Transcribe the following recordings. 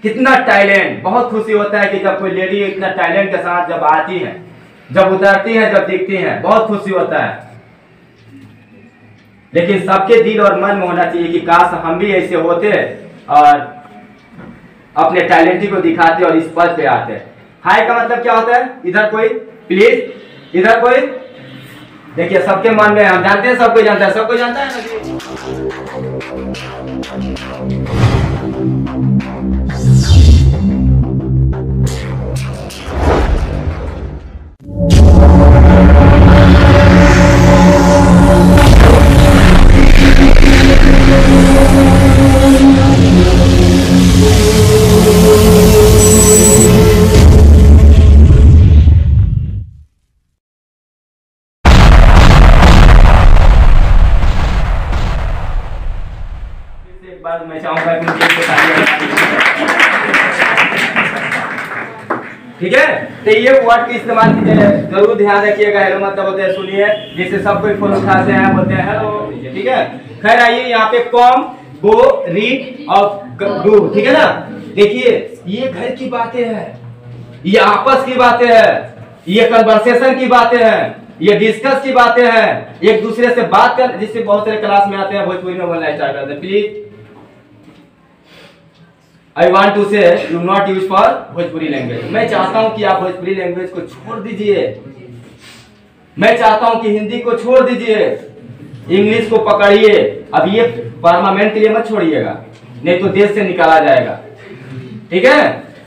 कितना टैलेंट, बहुत खुशी होता है कि जब कोई लेडी इतना टैलेंट के साथ जब आती है, जब उतरती है, जब दिखती है, बहुत खुशी होता है। लेकिन सबके दिल और मन में होना चाहिए कि काश हम भी ऐसे होते और अपने टैलेंट को दिखाते और इस पद पे आते। हाय का मतलब क्या होता है? इधर कोई प्लीज, इधर कोई। देखिए सबके मन में, हम जानते हैं, सब कोई जानता है, सब कोई जानता है ना। एक बार मैं चाहूंगा कि ठीक है, तो ये वर्ड की इस्तेमाल जरूर ध्यान रखिएगा। हेलो मतलब होते हैं, सुनिए, जिससे सब कोई फोन उठाते हैं, बोलते हैं हेलो, ठीक है। खैर आइए यहाँ पे कॉम, गो, रीड और डू, ठीक है ना। देखिए ये घर की बातें हैं, ये आपस की बातें हैं, ये कन्वर्सेशन की बातें हैं, ये डिस्कस की बातें हैं, एक दूसरे से बात कर, जिससे बहुत सारे क्लास में आते हैं भोजपुरी में बोलना स्टार्ट करते हैं। Please I want to say do not use for Bhojpuri language. मैं चाहता हूं कि आप भोजपुरी लैंग्वेज को छोड़ दीजिए। मैं चाहता हूं कि हिंदी को छोड़ दीजिए, इंग्लिश को पकड़िए। अब ये परमानेंट के लिए मत छोड़िएगा, नहीं तो देश से निकाला जाएगा, ठीक है।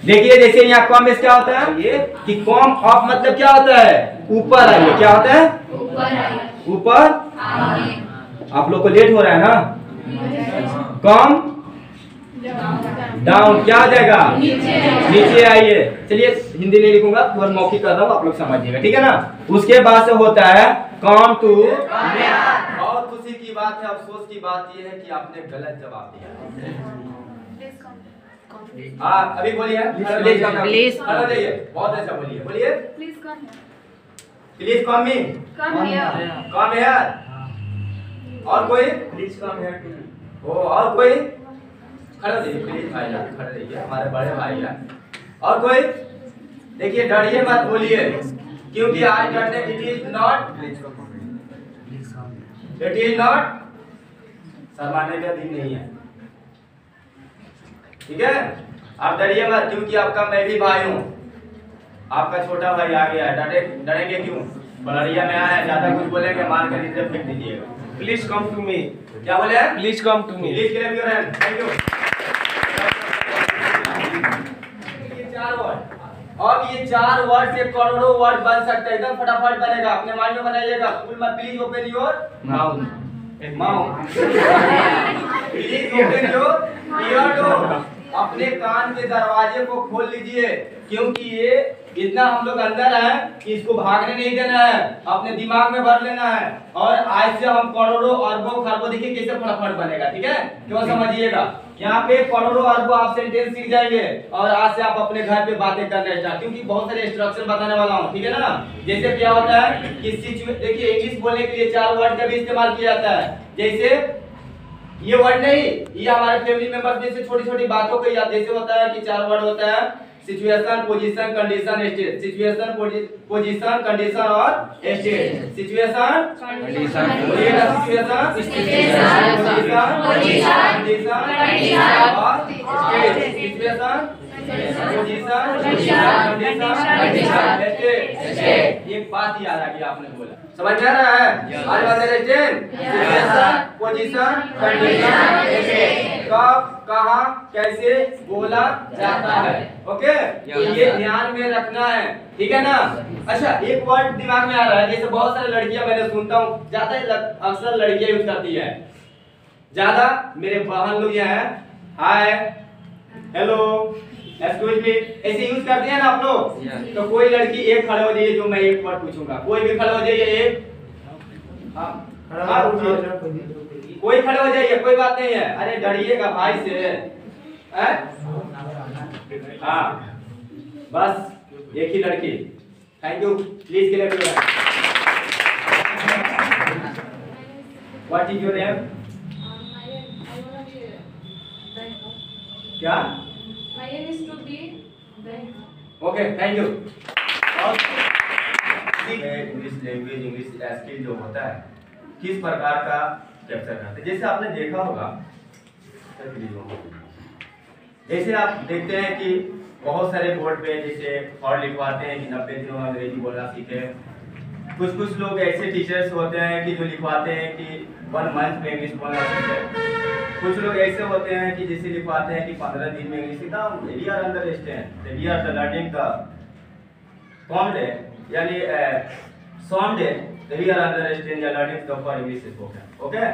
देखिए जैसे यहाँ कॉम में क्या होता है, ये कि कॉम ऑफ मतलब क्या होता है? ऊपर आइए। क्या होता है? ऊपर। आप लोग को लेट हो रहा है ना। कॉम डाउन क्या आ जाएगा? नीचे आइए। चलिए हिंदी नहीं लिखूंगा, थोड़ा मौखिक कर रहा हूँ, आप लोग समझिएगा, ठीक है ना। उसके बाद से होता है कम टू। बहुत खुशी की बात है, अफसोस की बात यह है कि आपने गलत जवाब दिया। हाँ अभी बोलिए प्लीज। बहुत अच्छा बोलिए, बोलिए please come me, come here. और कोई? Please come here too. और कोई? खड़े रहिए प्लीज भाईजान, खड़े रहिए, हमारे बड़े भाईजान। और कोई? देखिए डरिए मत, बोलिए, क्योंकि आज डरने इट इज नॉट शर्माने का दिन नहीं है, ठीक है। आप डरिए मत, क्योंकि आपका मैं भी भाई हूँ, आपका छोटा भाई आ गया है। डरेंगे क्यों? बलरिया में आया है, ज्यादा कुछ बोलेंगे मार कर नीचे फेंक दीजिएगा। Please come to me. क्या बोले? Please come to me. Please claim your hand. Thank you. अब ये 4 वर्ड से करोड़ों वर्ड बन सकते हैं, एकदम फटाफट बनेगा। अपने माइंड में बनाइएगा। फुल मत, please open your mouth. Please open your door. अपने कान के दरवाजे को खोल लीजिए, क्योंकि ये इतना हम लोग अंदर हैं कि इसको भागने नहीं देना है, अपने दिमाग में भर लेना है। और आज से हम करोड़ों अरबों खरबों, देखिए कैसे फटाफट बनेगा, ठीक है। क्यों समझिएगा, यहाँ पे करोड़ों अरबों आप सेंटेंस सीख जाएंगे और आज से आप अपने घर पे बातें करना स्टार्ट, क्योंकि बहुत सारे इंस्ट्रक्शन बताने वाला हूँ, ठीक है ना। जैसे क्या होता है कि देखिए इंग्लिश बोलने के लिए 4 वर्ड का भी इस्तेमाल किया जाता है। जैसे ये वर्ड नहीं, ये हमारे फैमिली मेंबर्स में से छोटी छोटी बातों को याद। जैसे होता है कि 4 वर्ड होता है situation, position, condition, state. Situation, position, condition और state. Situation, condition, situation, position, condition और state. Situation, position, condition, state. एक बात याद आ गई, आपने बोला, समझ में आ रहा है? आज understand? Situation, position, condition, state. कब, कहां, कैसे बोला जाता है, ओके। तो ये ध्यान में रखना है, ठीक है ना। अच्छा एक वर्ड दिमाग में आ रहा है, जैसे बहुत सारी लड़कियां मैंने सुनता हूँ, ज्यादा अक्सर लड़कियां यूज करती है, ज्यादा मेरे बहन लोग यहाँ है, हाय, हेलो, एक्सक्यूज मी, ऐसे यूज करते हैं ना आप लोग। तो कोई लड़की एक खड़े हो जाइए, जो मैं एक वर्ड पूछूंगा, कोई भी खड़े हो जाइए, एक कोई खड़े हो जाइए, कोई बात नहीं है। अरे डरिएगा भाई से, हाँ बस एक ही लड़की। थैंक यू, प्लीज के लिए। What is your name? क्या? aim is to be bank. Okay, thank you. और इंग्लिश लैंग्वेज, इंग्लिश स्किल जो होता है किस प्रकार का कैप्चर करते हैं, जैसे आपने देखा होगा, जैसे आप देखते हैं कि बहुत सारे बोर्ड पे जैसे और लिखवाते हैं कि 90 दिनों में अंग्रेजी बोलना सीखे। कुछ लोग ऐसे टीचर्स होते हैं कि जो लिखवाते हैं कि 1 मंथ में इंग्लिश बोलना सीखे। कुछ लोग ऐसे होते हैं कि जैसे लिखवाते हैं कि 15 दिन में इंग्लिश सीखा। We are understand, we are learning the कॉमडे यानी सॉन्डे, वी आर अंडरस्टैंड या learning the for English spoken. Okay,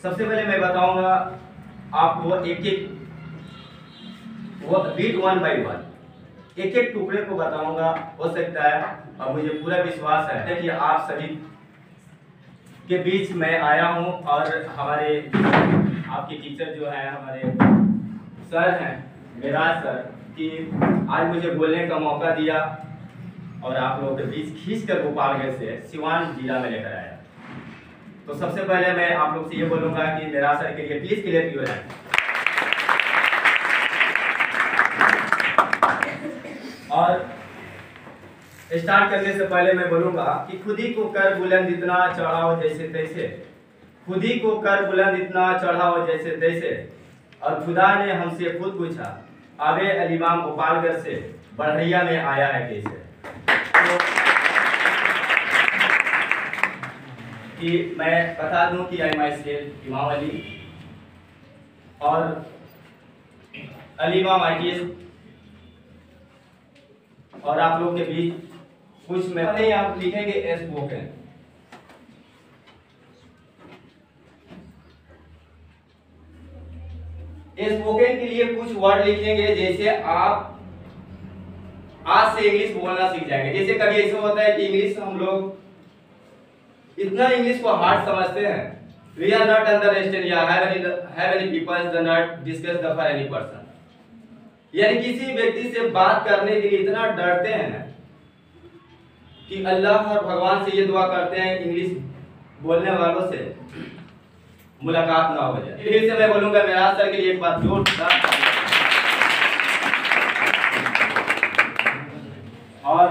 सबसे पहले मैं बताऊंगा आपको एक वो रीड 1 by 1 एक टुकड़े को बताऊंगा। हो सकता है और मुझे पूरा विश्वास है कि आप सभी के बीच मैं आया हूं और हमारे आपके टीचर जो है हमारे सर हैं मेराज सर कि आज मुझे बोलने का मौका दिया और आप लोगों के बीच खींचकर गोपालगंज से सिवान जिला में लेकर आया। तो सबसे पहले मैं आप लोग से ये बोलूंगा कि मेराज सर के लिए प्लीज क्लियर की हो जाए। और स्टार्ट करने से पहले मैं बोलूंगा कि खुद ही को कर बुलंद इतना चढ़ाओ जैसे तैसे, खुद ही को कर बुलंद इतना चढ़ाओ जैसे तैसे, और खुदा ने हमसे खुद पूछा आबे अलीमाम गोपालगंज से बढ़िया में आया है कैसे। तो कि मैं बता दूं कि आई माई सेल्फ इमाम अली और अलीमाम ITS और आप लोग के बीच कुछ में नहीं आप लिखेंगे स्पोकन। स्पोकन के लिए कुछ वर्ड लिखेंगे जैसे आप आज से इंग्लिश बोलना सीख जाएंगे। जैसे कभी ऐसा होता है कि इंग्लिश हम लोग इतना इंग्लिश को हार्ड समझते हैं, वी आर नॉट अंडरस्टैंड या have any people do not discuss the for any person, यानी किसी व्यक्ति से बात करने के लिए इतना डरते हैं कि अल्लाह और भगवान से ये दुआ करते हैं इंग्लिश बोलने वालों से मुलाकात ना हो जाए। फिर से मैं बोलूंगा मेराज सर के लिए एक बात जोरदार। और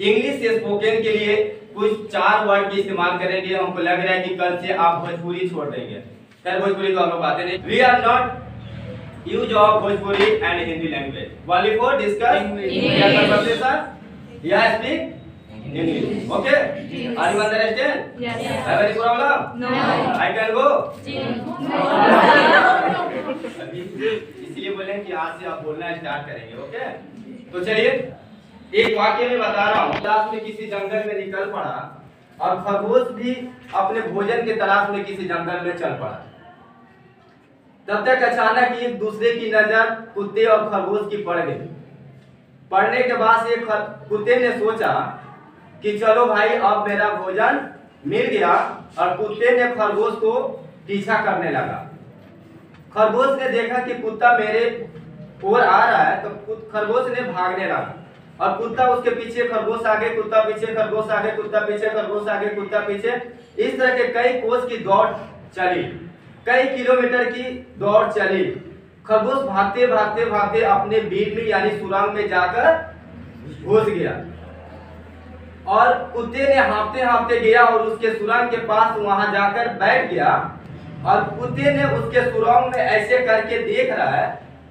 इंग्लिश स्पोकन के लिए कुछ 4 वर्ड की इस्तेमाल करेंगे। हमको लग रहा है कि कल से आप भोजपुरी छोड़ देंगे। खैर भोजपुरी तो हम लोग बातें नहीं। We are not use of Bhojpuri and Hindi language only for discuss conversation या speak English. Okay, are you understand? Yes. Have any problem? No. I can go? No. इसलिए बोले कि आज से आप बोलना स्टार्ट करेंगे। ओके, तो चलिए एक वाक्य में बता रहा हूँ। क्लास में किसी जंगल में निकल पड़ा और खरगोश भी अपने भोजन के तलाश में किसी जंगल में चल पड़ा। तब तक अचानक एक दूसरे की नजर कुत्ते और खरगोश की पड़ गई। पड़ने के बाद से कुत्ते ने सोचा कि चलो भाई अब मेरा भोजन मिल गया, और कुत्ते ने खरगोश को पीछा करने लगा। खरगोश ने देखा कि कुत्ता मेरे ओर आ रहा है, तो खरगोश ने भागने लगा और कुत्ता उसके पीछे, खरगोश आगे, कुत्ता पीछे, खरगोश आगे, कुत्ता पीछे, खरगोश आगे, कुत्ता पीछे। इस तरह के कई कोस की दौड़ चली, कई किलोमीटर की दौड़ चली। खरगोश भागते भागते भागते अपने बीड़ में यानी सुरंग में जाकर घुस गया, और कुत्ते ने हाँफते हाँफते गया और उसके सुरंग के पास वहां जाकर बैठ गया। और कुत्ते ने उसके सुरंग में ऐसे करके देख रहा है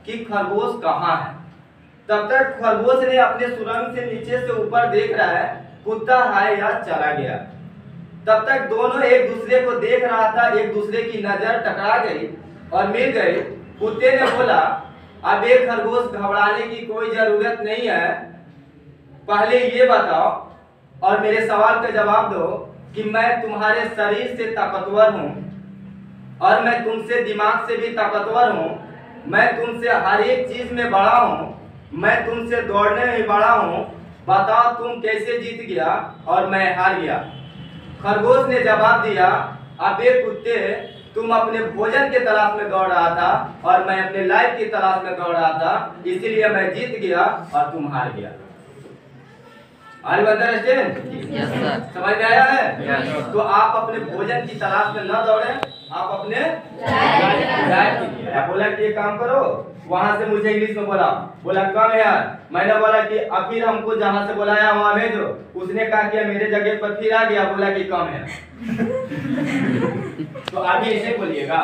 कि खरगोश कहाँ है। तब तक खरगोश ने अपने सुरंग से नीचे से ऊपर देख रहा है कुत्ता है या चला गया। तब तक दोनों एक दूसरे को देख रहा था, एक दूसरे की नजर टकरा गई और मिल गई। कुत्ते ने बोला अब एक खरगोश घबराने की कोई जरूरत नहीं है, पहले ये बताओ और मेरे सवाल का जवाब दो कि मैं तुम्हारे शरीर से ताकतवर हूँ और मैं तुमसे दिमाग से भी ताकतवर हूँ, मैं तुमसे हर एक चीज में बड़ा हूँ, मैं तुमसे दौड़ने में बड़ा हूँ, बताओ तुम कैसे जीत गया और मैं हार गया। खरगोश ने जवाब दिया अबे कुत्ते, तुम अपने भोजन के तलाश में दौड़ रहा था और मैं अपने लाइफ की तलाश में दौड़ रहा था, इसीलिए मैं जीत गया और तुम हार गया। Are you understand? समझ में आया है? तो आप अपने भोजन की तलाश में न दौड़े, आप अपने ड्राइव कीजिए। बोला कि ये काम करो, वहां से मुझे इंग्लिश में बोला कम यार। मैंने बोला कि अब फिर हमको जहां से बुलाया वहां भेजो। उसने कहा कि मेरे जगह पर फिर आ गया, बोला कि कम है। तो आगे ऐसे बोलिएगा,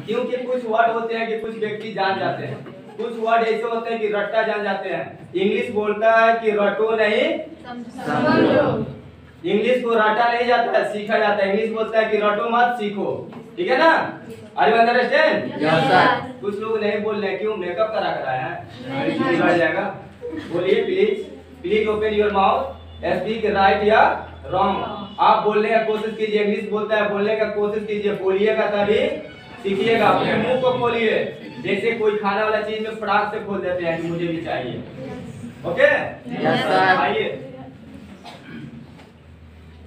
क्योंकि कुछ वर्ड होते हैं कि कुछ व्यक्ति जान जाते हैं, कुछ वर्ड ऐसे होते हैं कि रट्टा जान जाते हैं। इंग्लिश बोलता है कि रटो नहीं समझो। इंग्लिश को रटा नहीं जाता है, सीखा जाता है। इंग्लिश बोलता है कि रटो मत सीखो, ठीक है ना? Are you understand? Yes sir. कुछ लोग नहीं बोल रहे, क्यों? मेकअप करा है, बिगड़ जाएगा। बोलिए please open your mouth, speak right या रॉन्ग। आप बोलने का कोशिश कीजिए, इंग्लिश बोलता है बोलने का कोशिश कीजिए, बोलिएगा तभी सीखिएगा। अपने मुंह को खोलिए, जैसे कोई खाने वाला चीज में फटाक से खोल देते हैं कि मुझे भी चाहिए। Okay yes sir. आइए,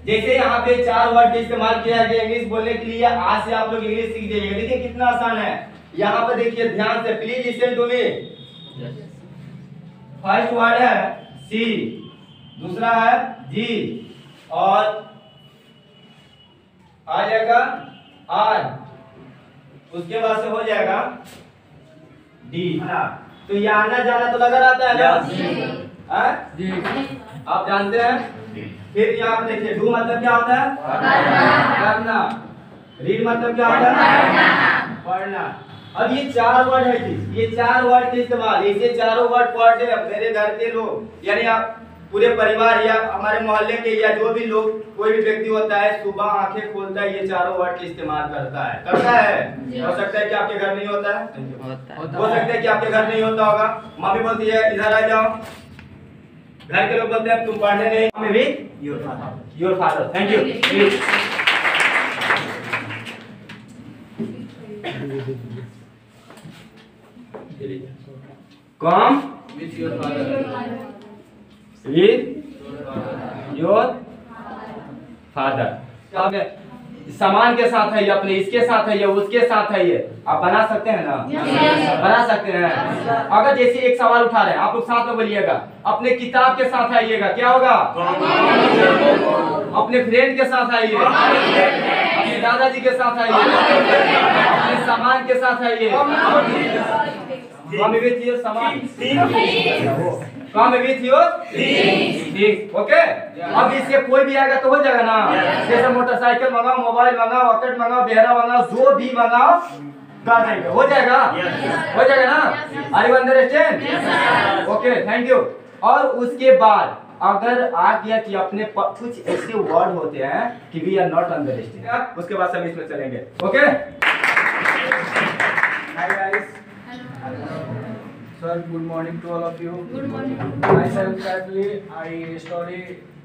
जैसे यहाँ पे 4 वर्ड का इस्तेमाल किया गया इंग्लिश बोलने के लिए। आज से आप लोग इंग्लिश सीख जाइएगा। देखिए कितना आसान है। यहाँ पे देखिए ध्यान से, please listen to me. First word है सी, दूसरा है जी, और आ जाएगा आर, उसके बाद से हो जाएगा डी। तो ये आना जाना तो लगा रहता है ना? जी। आप जानते हैं। फिर यहाँ पे देखिए डू मतलब क्या होता है? करना। रीड मतलब क्या होता है? पढ़ना। अब ये 4 वर्ड है जी, ये 4 वर्ड के इस्तेमाल, इसे चारों वर्ड पढ़ के मेरे घर के लोग, यानी आप पूरे परिवार या हमारे मोहल्ले के या जो भी लोग, कोई भी व्यक्ति होता है, सुबह आंखें खोलता है ये चारों वर्ड के इस्तेमाल करता है। हो सकता है कि आपके घर नहीं होता है, हो सकता है कि आपके घर नहीं होता होगा। मम्मी बोलती है इधर आ जाओ, घर के लोग बोलते हैं तुम पढ़ने नहीं। मम्मी भी your father. Thank you. Come with your father. सामान के साथ है ये, अपने इसके साथ है ये, उसके साथ है ये। आप बना सकते हैं ना? बना सकते हैं। अगर जैसे एक सवाल उठा रहे हैं, आप लोग साथ में बोलिएगा। अपने किताब के साथ आइएगा, क्या होगा? अपने फ्रेंड के साथ आइए, अपने दादाजी के साथ आइए, अपने सामान के साथ आइए। Come with your सामान। Come with your things। Okay? अब इससे कोई भी आएगा तो हो जाएगा ना? जैसे मोटरसाइकिल मंगाओ, मोबाइल मंगाओ, ऑकेट मंगाओ, बेहरा मंगाओ, जो भी मंगाओ कर देंगे, हो जाएगा? हो जाएगा ना? Are you understand? Okay, thank you. और उसके बाद अगर आ गया कि अपने कुछ ऐसे वर्ड होते हैं कि वी आर नॉट अंडरस्टैंड, उसके बाद हम इसमें चलेंगे। Okay? Hi guys. Sir, good morning to all of you. Good morning. Myself Saifli, I study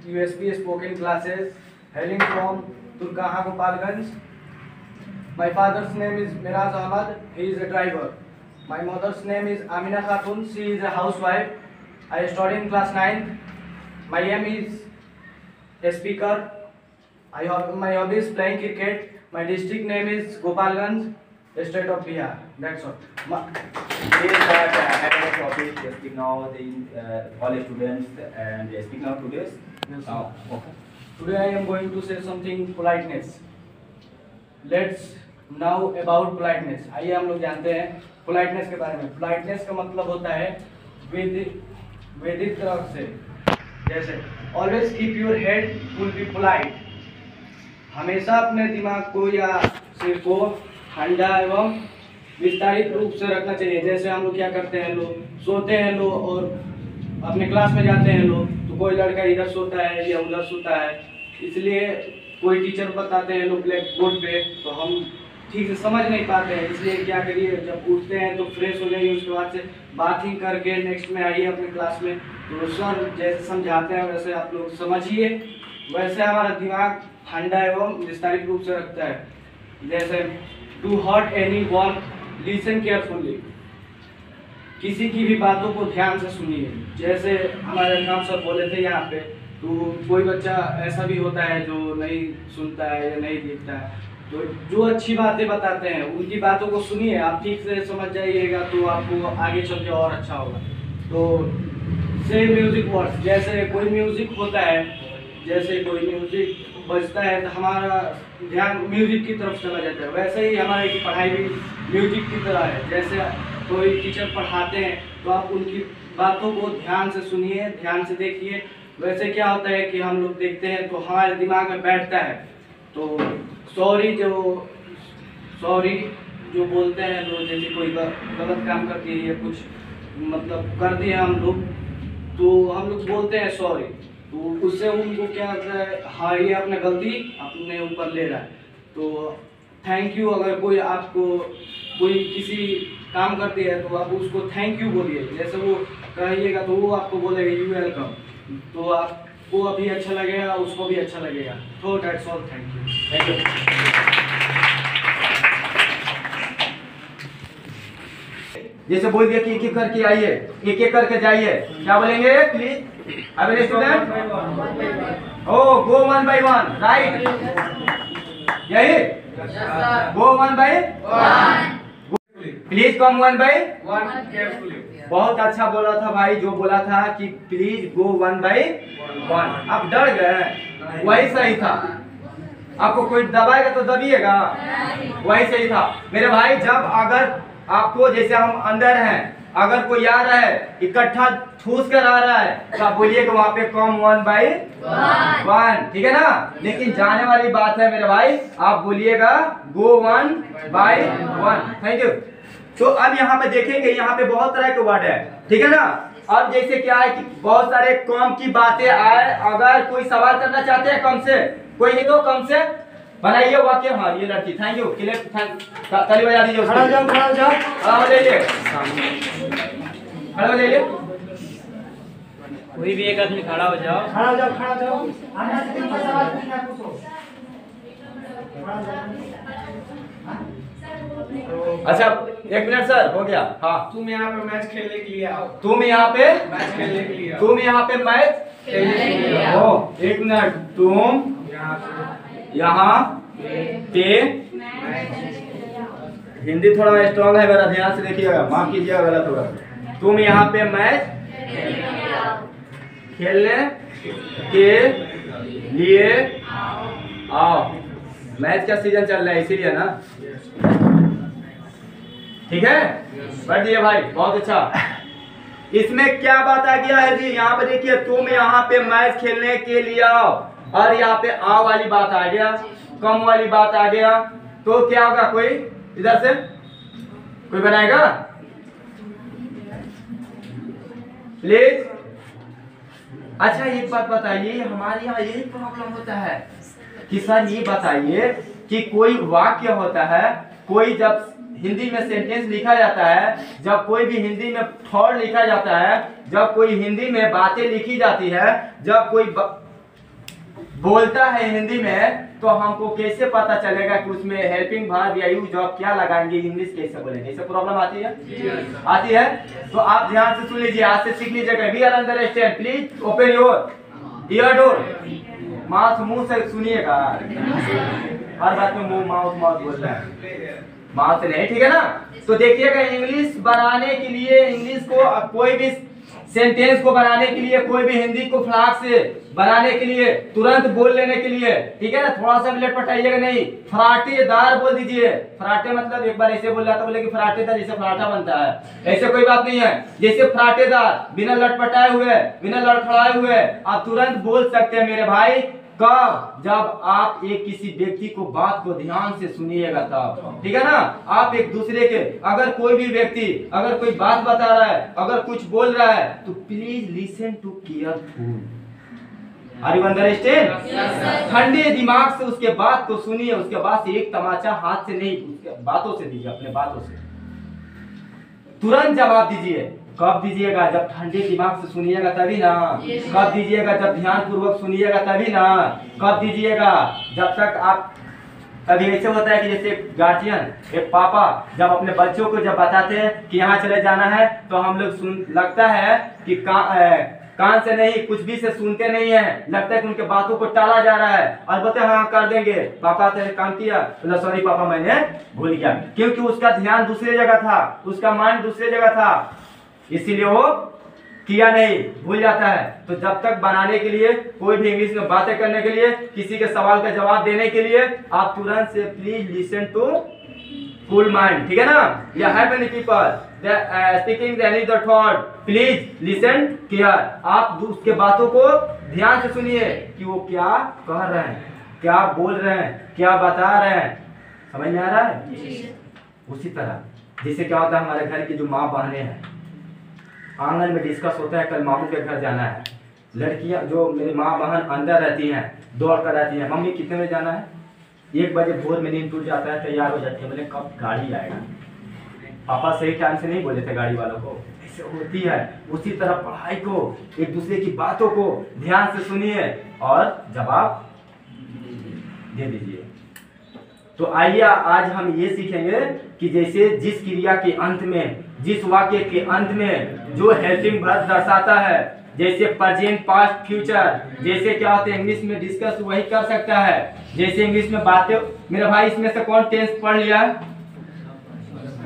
USB spoken classes hailing from Turkaha Gopalganj. My father's name is Miraz Ahmad, he is a driver. My mother's name is Amina Khatun, she is a housewife. I study in class 9. My aim is a speaker. My hobby is playing cricket. My district name is Gopalganj, state of Bihar. That's all. Academic topic, speak now the all students and speak now today's. Yes, sir. Okay. Today I am going to say something politeness. Let's now about politeness. आइए हम लोग जानते हैं politeness के बारे में। politeness का मतलब होता है वैदिक तरफ से, जैसे always keep your head will be polite। हमेशा अपने दिमाग को या सिर को ठंडा एवं विस्तारित रूप से रखना चाहिए। जैसे हम लोग क्या करते हैं, लोग सोते हैं लोग और अपने क्लास में जाते हैं लोग, तो कोई लड़का इधर सोता है या उधर सोता है, इसलिए कोई टीचर बताते हैं लोग ब्लैक बोर्ड पे, तो हम ठीक से समझ नहीं पाते हैं। इसलिए क्या करिए, जब उठते हैं तो फ्रेश हो जाइए, उसके बाद से बाथिंग करके नेक्स्ट में आइए अपने क्लास में। तो सर जैसे समझाते हैं वैसे आप लोग समझिए, वैसे हमारा दिमाग ठंडा एवं विस्तारित रूप से रखता है। जैसे do hot any one, listen carefully, किसी की भी बातों को ध्यान से सुनिए। जैसे हमारे काम सर बोले थे यहाँ पे, तो कोई बच्चा ऐसा भी होता है जो नहीं सुनता है या नहीं देखता है, तो जो अच्छी बातें बताते हैं उनकी बातों को सुनिए, आप ठीक से समझ जाइएगा तो आपको आगे चल के और अच्छा होगा। तो से म्यूजिक वर्ड्स, जैसे कोई म्यूजिक होता है, जैसे कोई म्यूजिक बजता है तो हमारा ध्यान म्यूजिक की तरफ चला जाता है। वैसे ही हमारी पढ़ाई भी म्यूजिक की तरह है। जैसे कोई टीचर पढ़ाते हैं तो आप उनकी बातों को ध्यान से सुनिए, ध्यान से देखिए। वैसे क्या होता है कि हम लोग देखते हैं तो हमारे दिमाग में बैठता है। तो सॉरी जो बोलते हैं लोग, जैसे कोई गलत काम करके या कुछ मतलब कर दिए हम लोग, तो हम लोग बोलते हैं सॉरी, तो उससे उनको क्या होता है, हाँ ये अपना गलती अपने ऊपर ले रहा है। तो थैंक यू, अगर कोई आपको कोई किसी काम करती है तो आप उसको थैंक यू बोलिए। जैसे वो कहिएगा तो वो आपको बोलेगा यू वेलकम, तो आपको अभी अच्छा लगेगा, उसको भी अच्छा लगेगा। तो दैट्स ऑल, थैंक यू। जैसे बोल दिया कि एक एक करके आइए, एक एक करके जाइए, क्या बोलेंगे प्लीज? अभी student, oh go one by one, right? यही go one by one, please come one by one carefully. बहुत अच्छा बोला था भाई, जो बोला था कि please go one by one. आप डर गए, वही सही था। आपको कोई दबाएगा तो दबिएगा, वही सही था मेरे भाई। जब अगर आपको, जैसे हम अंदर हैं, अगर कोई आ रहा है इकट्ठा ठूस कर आ रहा है तो आप बोलिएगा वहां पे कम वन बाय वन, ठीक है ना? लेकिन जाने वाली बात है मेरे भाई, आप बोलिएगा गो one by one. Thank you. तो अब यहाँ पे देखेंगे, यहाँ पे बहुत तरह के वर्ड है, ठीक है ना? अब जैसे क्या है कि बहुत सारे कम की बातें आए, अगर कोई सवाल करना चाहते हैं कम से, कोई नहीं तो कम से बनाइए वाक्य। हाँ ये लड़की, थैंक यू, ताली बजा दीजिए। खड़ा हो जाओ, खड़ा हो जाओ, खड़ा हो जाइए, खड़ा हो जाइए। कोई भी एक आदमी खड़ा हो जाओ, खड़ा हो जाओ, खड़ा हो जाओ। आना से तीन सवाल पूछना है, पूछो। अच्छा एक मिनट सर, हो गया। हाँ, तुम यहाँ पे मैच खेलने के लिए आओ। तुम यहाँ पे मैच खेलने के लिए आओ। तुम यहाँ पे मैच खेलने के लिए आओ। हो, एक मिनट, तुम यहाँ पे, हिंदी थोड़ा स्ट्रॉन्ग है मेरा, ध्यान से देखिएगा, माफ कीजिएगा गलत होगा। तुम यहाँ पे मैच खेलने के लिए आओ। मैच का सीजन चल रहा है इसीलिए ना, ठीक है? पढ़ दिए भाई, बहुत अच्छा। इसमें क्या बात आ गया है जी? यहाँ पे देखिए, तुम यहाँ पे मैच खेलने के लिए आओ, और यहाँ पे आ वाली बात आ गया, कम वाली बात आ गया, तो क्या होगा? कोई इधर से कोई बनाएगा प्लीज? अच्छा एक बात बताइए, हमारे यहाँ यही प्रॉब्लम होता है कि सर ये बताइए कि कोई वाक्य होता है, कोई जब हिंदी में सेंटेंस लिखा जाता है, जब कोई भी हिंदी में थॉट लिखा जाता है, जब कोई हिंदी में बातें लिखी जाती है, जब कोई बोलता है हिंदी में, तो हमको कैसे पता चलेगा कि उसमें हेल्पिंग वर्ब या यूज ऑफ क्या लगाएंगे, इंग्लिश कैसे बोलेंगे? इससे प्रॉब्लम आती है? आती है। तो आप ध्यान से सुन लीजिए, आज से सीख लीजिएगा। We are understand, please open your ear door. Mouth, मुंह से सुनिएगा, हर बात में मुंह माउथ माउथ बोल रहा है, माउथ से नहीं, ठीक है ना? तो देखिएगा, इंग्लिश बनाने के लिए, इंग्लिश को कोई भी सेंटेंस को बनाने के लिए, कोई भी हिंदी को फ्लाक से बनाने के लिए, तुरंत बोल लेने के लिए, ठीक है ना? थोड़ा सा भी लटपटाइएगा नहीं, फराटेदार बोल दीजिए। फराटे मतलब एक बार ऐसे बोल रहा था, बोले कि फराटेदार, जैसे फराटा बनता है, ऐसे कोई बात नहीं है। जैसे फराटेदार, बिना लटपटाए हुए, बिना लड़खड़ाए हुए आप तुरंत बोल सकते हैं मेरे भाई। कब? जब आप एक किसी व्यक्ति को बात को ध्यान से सुनिएगा तब, ठीक है ना? आप एक दूसरे के, अगर कोई भी व्यक्ति अगर कोई बात बता रहा है, अगर कुछ बोल रहा है, तो please listen to careful. Are you understand? ठंडे दिमाग से उसके बात को सुनिए, उसके बाद से एक तमाचा हाथ से नहीं, उसके बातों से दीजिए, अपने बातों से तुरंत जवाब दीजिए। कब दीजिएगा? जब ठंडे दिमाग से सुनिएगा तभी ना। कब दीजिएगा? जब ध्यान पूर्वक सुनिएगा तभी ना। कब दीजिएगा? जब तक आप, कभी ऐसे होता है कि जैसे गार्जियन, एक पापा जब अपने बच्चों को जब बताते हैं कि यहाँ चले जाना है, तो हम लोग सुन, लगता है कि कान से नहीं, कुछ भी से सुनते नहीं है, लगता है कि उनके बातों को टाला जा रहा है, और बोलते हैं हाँ कर देंगे, पापा तेरे काम किया, तो सॉरी पापा मैंने भूल गया, क्योंकि उसका ध्यान दूसरी जगह था, उसका माइंड दूसरी जगह था, इसीलिए वो किया नहीं, भूल जाता है। तो जब तक बनाने के लिए, कोई भी इंग्लिश में बातें करने के लिए, किसी के सवाल का जवाब देने के लिए आप तुरंत से please listen to full mind, ठीक है ना। या है many people speaking any the thought, please listen care. आप उसके बातों को ध्यान से सुनिए कि वो क्या कह रहे हैं, क्या बोल रहे हैं, क्या बता रहे हैं। समझ में आ रहा है? उसी तरह जैसे क्या होता है, हमारे घर की जो माँ बहनें हैं, आंगन में डिस्कस होता है कल मामू के घर जाना है। लड़कियां जो मेरी माँ बहन अंदर रहती हैं, दौड़ कर रहती हैं, मम्मी कितने बजे जाना है? 1 बजे भोर में नींद टूट जाता है, तैयार हो जाती है, बोले कब गाड़ी आएगा। पापा सही टाइम से नहीं बोले थे गाड़ी वालों को। ऐसे होती है। उसी तरह पढ़ाई को, एक दूसरे की बातों को ध्यान से सुनिए और जवाब दे दीजिए। तो आइए आज हम ये सीखेंगे कि जैसे जिस क्रिया के अंत में, जिस वाक्य के अंत में जो हेल्पिंग वर्ब दर्शाता है, जैसे प्रेजेंट, पास्ट, फ्यूचर, जैसे क्या होते हैं इंग्लिश में डिस्कस वही कर सकता है। जैसे इंग्लिश में बातें, मेरा भाई इसमें से कौन टेंस पढ़ लिया?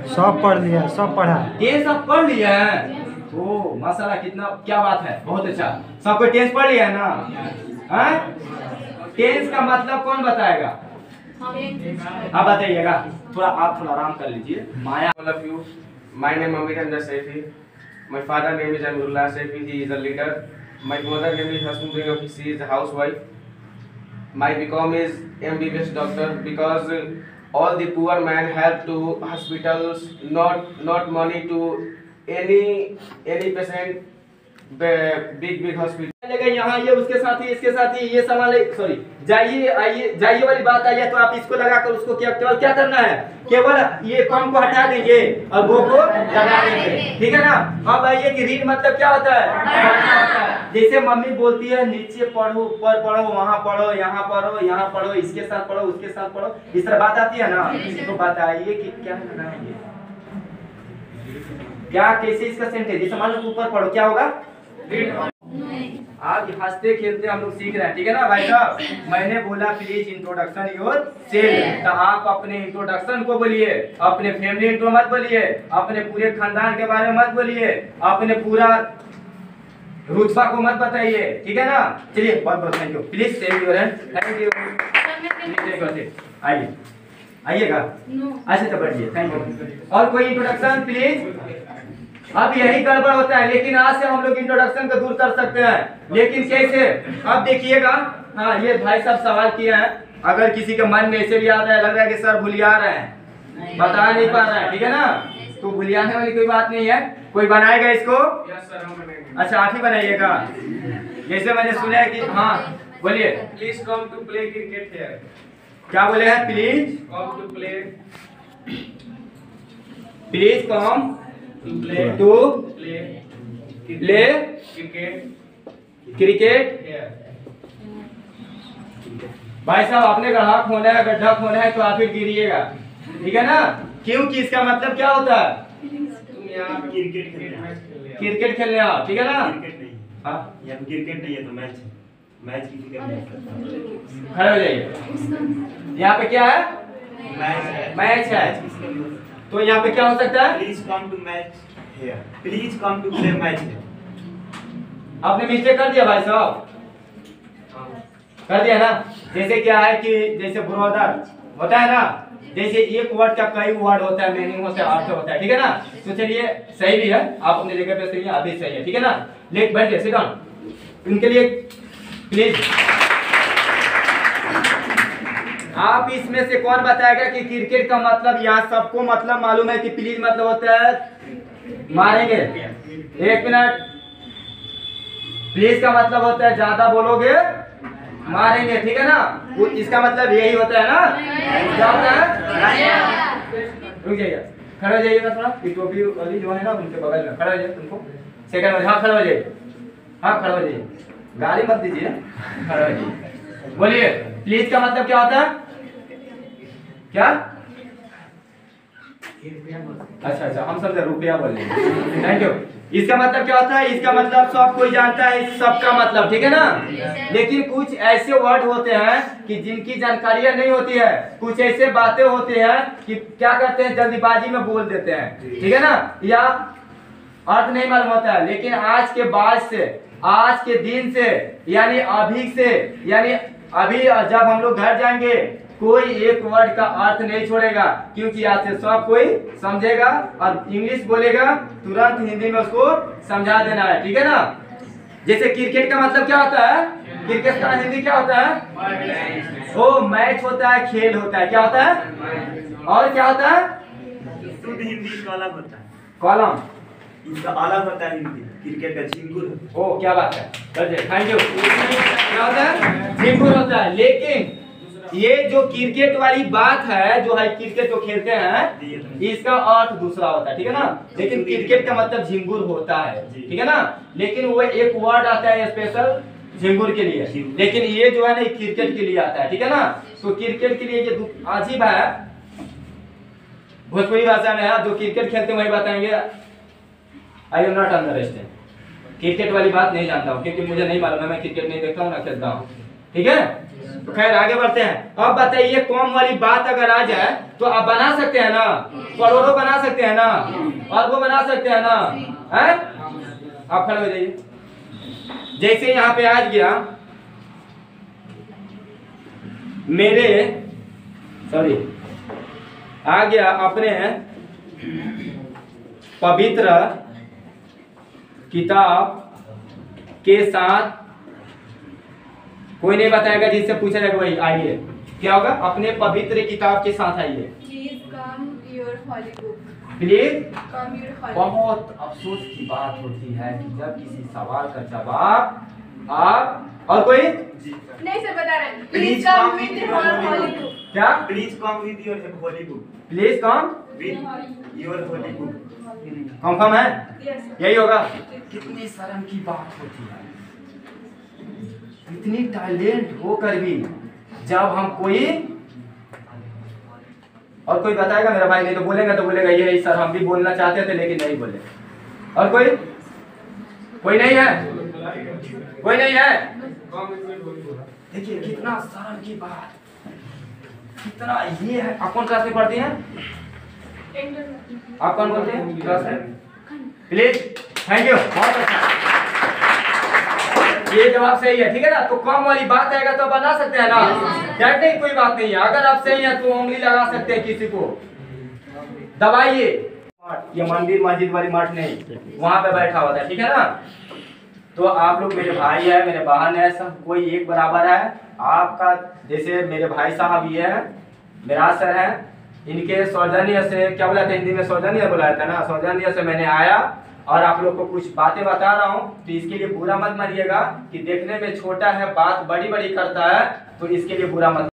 सब पढ़ लिया, सब पढ़ा। टेंस सब पढ़ लिया है? ओ माशाल्लाह, कितना क्या बात है, बहुत अच्छा। सबको टेंस पढ़ लिया है ना? टेंस का मतलब कौन बताएगा? आप बताइएगा। थोड़ा आप थोड़ा आराम कर लीजिए। माया, all of you. My name is Amit Hamza Saifi. My father name is Amirullah Saifi. He is a leader. My mother name is Hasmul Begum. She is a housewife. My BCom is MBBS doctor because all the poor man help to hospitals, not money to any patient. Big hospital. यहाँ ये उसके साथ ही, इसके साथ ही ये सामान, sorry, जाइए आइए, जाइए वाली बात आई है तो आप इसको लगाकर उसको केवल क्या करना है, केवल ये कॉम को हटा देंगे और वो को लगा देंगे, ठीक है ना। अब आइए कि रीड मतलब क्या होता है? जैसे मम्मी बोलती है नीचे पढ़ो, ऊपर पढ़ो, वहाँ पढ़ो, यहाँ पढ़ो, यहाँ पढ़ो, इसके साथ पढ़ो, उसके साथ पढ़ो, इस तरह बात आती है ना। तो बताइए कि क्या लगाएंगे, क्या कैसे इसका सेंटेंस, जैसे मान लो ऊपर पढ़ो, क्या होगा? आज हंसते खेलते हम लोग सीख रहे हैं, ठीक है ना भाई साहब। मैंने बोला प्लीज इंट्रोडक्शन योर सेल्फ, तो आप अपने इंट्रोडक्शन को बोलिए, अपने फैमिली इंट्रो मत बोलिए, अपने पूरे खानदान के बारे में मत बोलिए, अपने पूरा रुतबा को मत बताइए, ठीक है ना। चलिए बहुत बहुत thank you. Please save your hand. Thank you. आइए आइएगा। अच्छा तो बढ़िए, थैंक यू। और कोई इंट्रोडक्शन प्लीज? अब यही गड़बड़ होता है, लेकिन आज से हम लोग इंट्रोडक्शन को दूर कर सकते हैं। लेकिन कैसे? अब देखिएगा। हाँ, ये भाई साहब सवाल किए हैं, अगर किसी के मन में ऐसे भी आ रहा है, लग रहा है कि सर भूलिया रहे हैं, बता नहीं पा रहा है, ठीक है ना, तो भूलियाने वाली कोई बात नहीं है। कोई बनाएगा इसको? Yes sir, हम बनाएंगे। अच्छा आप ही बनाइएगा। जैसे मैंने सुना है कि, हाँ बोलिए। Please come to play cricket here. क्या बोले हैं? Please Come to play come to play to play play cricket cricket. here. भाई साहब आपने गड्ढा खोना है, गड्ढा खोना है तो आप ही गिरिएगा, ठीक है ना। क्योंकि इसका मतलब क्या होता है? तुम यहाँ पे क्रिकेट मैच खेलने आओ। क्रिकेट खेलने आओ, ठीक है ना। क्रिकेट नहीं, हाँ यहाँ पे क्रिकेट नहीं है तो मैच है। मैच की क्रिकेट नहीं, खड़े हो जाइए। यहाँ पे क्या है? मैच है। मैच है। किसके लिए? तो यहाँ पे क्या हो सकता है? Please come to match here, please come to play match here. आपने मिस्टेक कर दिया भाई साहब, कर दिया ना। जैसे क्या है कि जैसे ब्रदर होता है ना, जैसे एक वर्ड का कई वर्ड होता है, मीनिंग होता है, अर्थ होता है, ठीक है ना। तो चलिए सही भी है, आप अपनी जगह पे सही है, अभी सही है, ठीक है ना। लेट बैठिए, सिट डाउन। इनके लिए प्लीज आप इसमें से कौन बताएगा कि क्रिकेट का मतलब, यहाँ सबको मतलब मालूम है कि प्लीज मतलब होता है मारेंगे। एक मिनट, प्लीज का मतलब होता है ज्यादा बोलोगे मारेंगे, ठीक है ना। वो इसका मतलब यही होता है ना, क्या होता है? रुक जाइए, खड़े हो जाइएगा थोड़ा। टोपी वाली जो है ना उनके बगल में खड़े हो जाइए, तुमको सेकंड में। हाँ खड़े हो जाइए, हाँ खड़े हो जाइए, गाली मत दीजिए, खड़े हो जाइए। बोलिए प्लीज का मतलब क्या होता है? क्या? अच्छा अच्छा, हम समझे रुपया बोल रहे हैं, थैंक यू। इसका मतलब क्या होता है? इसका मतलब सब कोई जानता है, सबका मतलब, ठीक है ना। लेकिन कुछ ऐसे वर्ड होते हैं कि जिनकी जानकारियां नहीं होती है, कुछ ऐसे बातें होती हैं कि क्या करते हैं, जल्दीबाजी में बोल देते हैं, ठीक है ना। या अर्थ नहीं मालूम होता है, लेकिन आज के बाद से, आज के दिन से, यानी अभी से, यानी अभी जब हम लोग घर जाएंगे कोई एक वर्ड का अर्थ नहीं छोड़ेगा, क्योंकि आज से सब कोई समझेगा और इंग्लिश बोलेगा तुरंत हिंदी में उसको समझा देना है, ठीक है ना। जैसे क्रिकेट का मतलब क्या होता है, क्रिकेट का हिंदी क्या होता है, वो मैच होता है, खेल होता है, क्या होता है, और क्या होता है, शुद्ध हिंदी इसका अलग होता है, कॉलम, इसका अलग होता है हिंदी, क्रिकेट का झिंगुर। ओ क्या बात है, थैंक यू। क्या होता है, झिंगुर होता है। लेकिन ये जो क्रिकेट वाली बात है, जो है क्रिकेट को खेलते हैं, इसका अर्थ दूसरा होता है, ठीक है ना। लेकिन क्रिकेट का मतलब झिंगुर होता है, ठीक है ना। लेकिन वो एक वर्ड आता है स्पेशल झिंगुर के लिए, लेकिन ये जो है ना क्रिकेट के लिए आता है, ठीक है ना। तो क्रिकेट के लिए ये अजीब है, भोजपुरी भाषा में है, जो क्रिकेट खेलते हैं वही बताएंगे। I am not understand, cricket वाली बात नहीं जानता हूँ, क्योंकि मुझे नहीं मालूम है, मैं क्रिकेट नहीं देखता हूँ ना खेलता हूँ, ठीक है। तो खैर आगे बढ़ते हैं। अब बताइए कॉम वाली बात अगर आ जाए तो आप बना सकते हैं ना, करोड़ों बना सकते हैं ना, और वो बना सकते हैं ना, है। आप खड़े हो जाइए। जैसे यहाँ पे आज गया मेरे, सॉरी, आ गया अपने पवित्र किताब के साथ, कोई नहीं बताएगा, जिससे पूछा जाएगा वही आइए, क्या होगा, अपने पवित्र किताब के साथ आइए। Please come your holy book. Please. Come your holy book. बहुत अफसोस की बात होती है कि जब किसी सवाल का जवाब आप, और कोई नहीं सर बता रहे हैं। Please Please come come with with your your holy holy book. क्या, please come with your Holi book, please come, with your Holi book. Confirm है, Yes sir. यही होगा। कितनी शर्म की बात होती है, इतनी टैलेंट होकर भी जब हम कोई, और कोई बताएगा मेरा भाई, नहीं तो बोलेगा तो बोलेगा ये सर हम भी बोलना चाहते थे लेकिन नहीं बोले। और कोई नहीं है, कोई नहीं है। देखिए कितना शर्म की बात, कितना ये है। आप कौन क्लास में पढ़ती हैं, आप कौन बोलते हैं क्लास में, प्लीज, थैंक यू, बहुत अच्छा, ये जवाब सही है, ठीक है ना। तो कम वाली बात आएगा तो बना सकते हैं ना, डर नहीं, कोई बात नहीं है। अगर आप सही है तो उंगली लगा सकते हैं किसी को, दबाइए। ये मंदिर मस्जिद वाली मठ नहीं, वहां पे बैठा होता है, ठीक है ना। तो आप लोग मेरे भाई है, मेरे बहन है, सब कोई एक बराबर है आपका। जैसे मेरे भाई साहब ये है, मेरा सर है, इनके सौजन्य से, क्या बोला था हिंदी में, सौजन्य बुलाया था ना, सौजन्य से मैंने आया और आप लोग को कुछ बातें बता रहा हूँ। तो इसके लिए बुरा मत मानिएगा कि देखने में छोटा है, बात बड़ी बड़ी करता है, तो इसके लिए बुरा मत